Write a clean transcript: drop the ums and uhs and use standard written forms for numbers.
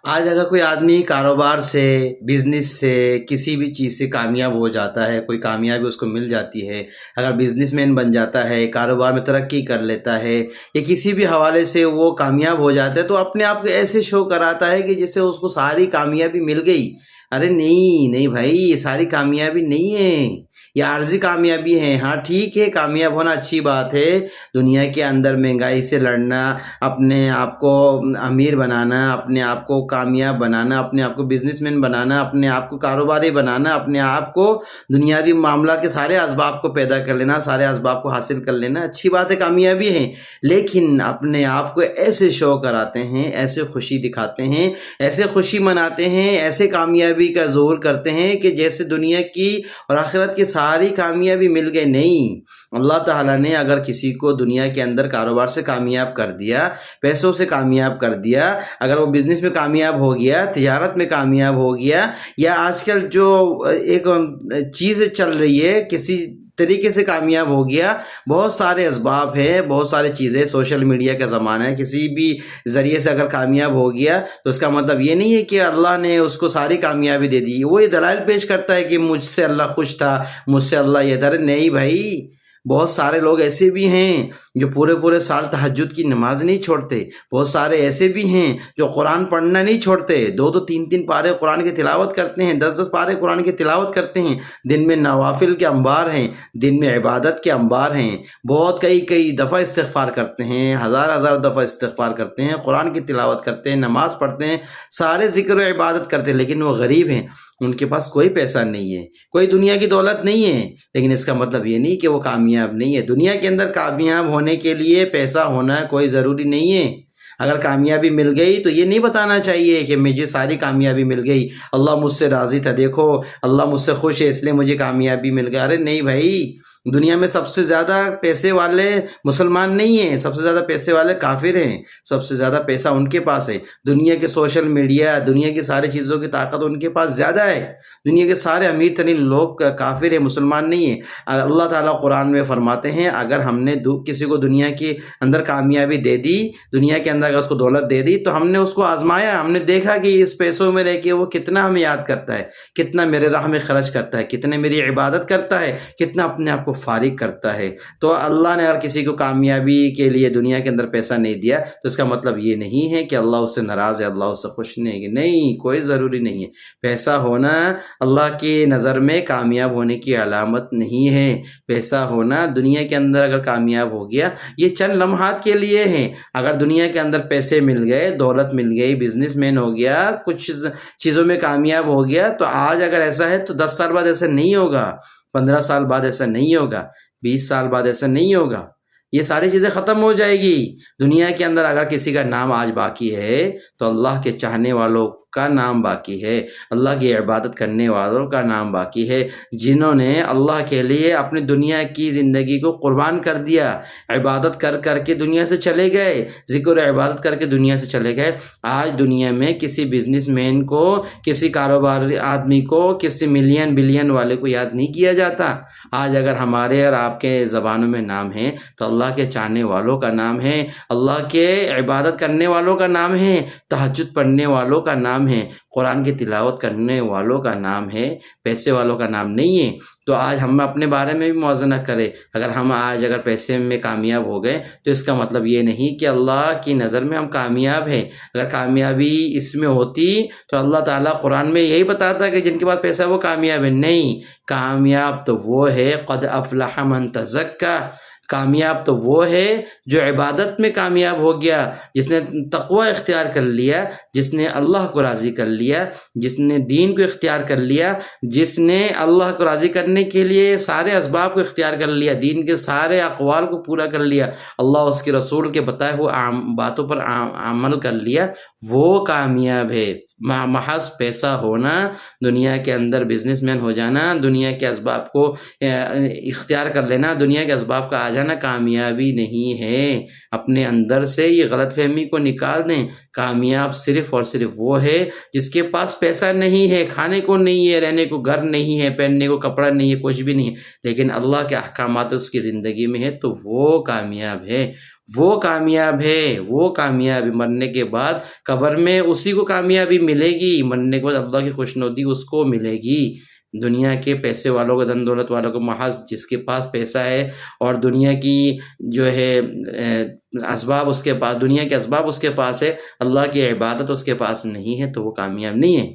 آج اگر کوئی آدمی کاروبار سے، بزنس سے، کسی بھی چیز سے کامیاب ہو جاتا ہے، کوئی کامیابی اس کو مل جاتی ہے، اگر بزنس مین بن جاتا ہے، کاروبار میں ترقی کر لیتا ہے، یا کسی بھی حوالے سے وہ کامیاب ہو جاتا ہے، تو اپنے آپ کو ایسے شو کراتا ہے کہ جسے اس کو ساری کامیابی مل گئی۔ ارے نہیں نہیں بھائی، یہ ساری کامیابی نہیں ہے، یہ عارضی کامیابی ہے۔ ہاں ٹھیک ہے، کامیاب ہونا اچھی بات ہے، دنیا کے اندر مہنگائی سے لڑنا، اپنے آپ کو امیر بنانا، اپنے آپ کو کامیاب بنانا، اپنے آپ کو بزنس مین بنانا، اپنے آپ کو کاروباری بنانا، اپنے آپ کو دنیاوی معاملات کے سارے اسباب کو پیدا کر لینا، سارے اسباب کو حاصل کر لینا اچھی بات ہے، کامیابی ہے۔ لیکن اپنے آپ کو ایسے شو کراتے ہیں، ایسے خوشی دکھاتے ہیں، ایسے خوشی مناتے ہیں، ایسے کامیابی کا ظہور کرتے ہیں کہ جیسے دنیا کی اور آخرت کی ساری کامیابی مل گئی۔ نہیں، اللہ تعالیٰ نے اگر کسی کو دنیا کے اندر کاروبار سے کامیاب کر دیا، پیسوں سے کامیاب کر دیا، اگر وہ بزنس میں کامیاب ہو گیا، تجارت میں کامیاب ہو گیا، یا آج کل جو ایک چیز چل رہی ہے کسی طریقے سے کامیاب ہو گیا، بہت سارے اسباب ہیں، بہت ساری چیزیں، سوشل میڈیا کا زمانہ ہے، کسی بھی ذریعے سے اگر کامیاب ہو گیا تو اس کا مطلب یہ نہیں ہے کہ اللہ نے اس کو ساری کامیابی دے دی۔ وہ یہ دلائل پیش کرتا ہے کہ مجھ سے اللہ خوش تھا، مجھ سے اللہ یہ تھا۔ نہیں بھائی، بہت سارے لوگ ایسے بھی ہیں جو پورے سال تہجد کی نماز نہیں چھوڑتے، بہت سارے ایسے بھی ہیں جو قرآن پڑھنا نہیں چھوڑتے، 2 3 پارے قرآن کی تلاوت کرتے ہیں، 10 پارے قرآن کی تلاوت کرتے ہیں، دن میں نوافل کے انبار ہیں، دن میں عبادت کے انبار ہیں، بہت کئی دفعہ استغفار کرتے ہیں، ہزار دفعہ استغفار کرتے ہیں، قرآن کی تلاوت کرتے ہیں، نماز پڑھتے ہیں، سارے ذکر و عبادت کرتے ہیں، لیکن وہ غریب ہیں، ان کے پاس کوئی پیسہ نہیں ہے، کوئی دنیا کی دولت نہیں ہے۔ لیکن اس کا مطلب یہ نہیں کہ وہ کامیاب نہیں ہے۔ دنیا کے اندر کامیاب ہونے کے لیے پیسہ ہونا کوئی ضروری نہیں ہے۔ اگر کامیابی مل گئی تو یہ نہیں بتانا چاہیے کہ مجھے ساری کامیابی مل گئی، اللہ مجھ سے راضی تھا، دیکھو اللہ مجھ سے خوش ہے اس لیے مجھے کامیابی مل گئی۔ ارے نہیں بھائی، دنیا میں سب سے زیادہ پیسے والے مسلمان نہیں ہیں، سب سے زیادہ پیسے والے کافر ہیں، سب سے زیادہ پیسہ ان کے پاس ہے۔ دنیا کے سوشل میڈیا، دنیا کی ساری چیزوں کی طاقت ان کے پاس زیادہ ہے۔ دنیا کے سارے امیر ترین لوگ کافر ہیں، مسلمان نہیں ہیں۔ اللہ تعالیٰ قرآن میں فرماتے ہیں اگر ہم نے کسی کو دنیا کے اندر کامیابی دے دی، دنیا کے اندر اگر اس کو دولت دے دی، تو ہم نے اس کو آزمایا، ہم نے دیکھا کہ اس پیسوں میں رہ کے وہ کتنا ہمیں یاد کرتا ہے، کتنا میرے راہ میں خرچ کرتا ہے، کتنے میری عبادت کرتا ہے، کتنا اپنے آپ کو فارغ کرتا ہے۔ تو اللہ نے اگر کسی کو کامیابی کے لیے دنیا کے اندر پیسہ نہیں دیا تو اس کا مطلب یہ نہیں ہے کہ اللہ اس سے ناراض ہے، اللہ اس سے خوش نہیں ہے۔ نہیں، کوئی ضروری نہیں ہے۔ پیسہ ہونا اللہ کی نظر میں کامیاب ہونے کی علامت نہیں ہے۔ پیسہ ہونا دنیا کے اندر اگر کامیاب ہو گیا، یہ چند لمحات کے لیے ہیں۔ اگر دنیا کے اندر پیسے مل گئے، دولت مل گئی، بزنس مین ہو گیا، کچھ چیزوں میں کامیاب ہو گیا، تو آج اگر ایسا ہے تو 10 سال بعد ایسا نہیں ہوگا، 15 سال بعد ایسا نہیں ہوگا، 20 سال بعد ایسا نہیں ہوگا۔ یہ ساری چیزیں ختم ہو جائے گی۔ دنیا کے اندر اگر کسی کا نام آج باقی ہے تو اللہ کے چاہنے والوں کا نام باقی ہے، اللہ کی عبادت کرنے والوں کا نام باقی ہے، جنہوں نے اللہ کے لیے اپنی دنیا کی زندگی کو قربان کر دیا، عبادت کر کے دنیا سے چلے گئے، ذکر و عبادت کر کے دنیا سے چلے گئے۔ آج دنیا میں کسی بزنس مین کو، کسی کاروباری آدمی کو، کسی ملین بلین والے کو یاد نہیں کیا جاتا۔ آج اگر ہمارے اور آپ کے زبانوں میں نام ہے تو اللہ کے چاہنے والوں کا نام ہے، اللہ کے عبادت کرنے والوں کا نام ہے، تہجد پڑھنے والوں کا نام ہے، قرآن کی تلاوت کرنے والوں کا نام ہے، پیسے والوں کا نام نہیں ہے۔ تو آج ہم اپنے بارے میں بھی موازنہ کریں، اگر ہم آج اگر پیسے میں کامیاب ہو گئے تو اس کا مطلب یہ نہیں کہ اللہ کی نظر میں ہم کامیاب ہیں۔ اگر کامیابی اس میں ہوتی تو اللہ تعالیٰ قرآن میں یہی بتاتا کہ جن کے پاس پیسہ ہے وہ کامیاب ہے۔ نہیں، کامیاب تو وہ ہے قد افلح من تزکا، کامیاب تو وہ ہے جو عبادت میں کامیاب ہو گیا، جس نے تقوی اختیار کر لیا، جس نے اللہ کو راضی کر لیا، جس نے دین کو اختیار کر لیا، جس نے اللہ کو راضی کرنے کے لیے سارے اسباب کو اختیار کر لیا، دین کے سارے اقوال کو پورا کر لیا، اللہ اس کے رسول کے بتائے ہوئے باتوں پر عمل کر لیا، وہ کامیاب ہے۔ محض پیسہ ہونا، دنیا کے اندر بزنس مین ہو جانا، دنیا کے اسباب کو اختیار کر لینا، دنیا کے اسباب کا آ جانا کامیابی نہیں ہے۔ اپنے اندر سے یہ غلط فہمی کو نکال دیں۔ کامیاب صرف اور صرف وہ ہے جس کے پاس پیسہ نہیں ہے، کھانے کو نہیں ہے، رہنے کو گھر نہیں ہے، پہننے کو کپڑا نہیں ہے، کچھ بھی نہیں ہے، لیکن اللہ کے احکامات اس کی زندگی میں ہے، تو وہ کامیاب ہے۔ وہ کامیاب ہے، وہ کامیابی مرنے کے بعد قبر میں اسی کو کامیابی ملے گی، مرنے کے بعد اللہ کی خوشنودی اس کو ملے گی۔ دنیا کے پیسے والوں کو، دھن دولت والوں کو، محض جس کے پاس پیسہ ہے اور دنیا کی جو ہے اسباب اس کے پاس، دنیا کے اسباب اس کے پاس ہے، اللہ کی عبادت اس کے پاس نہیں ہے، تو وہ کامیاب نہیں ہے۔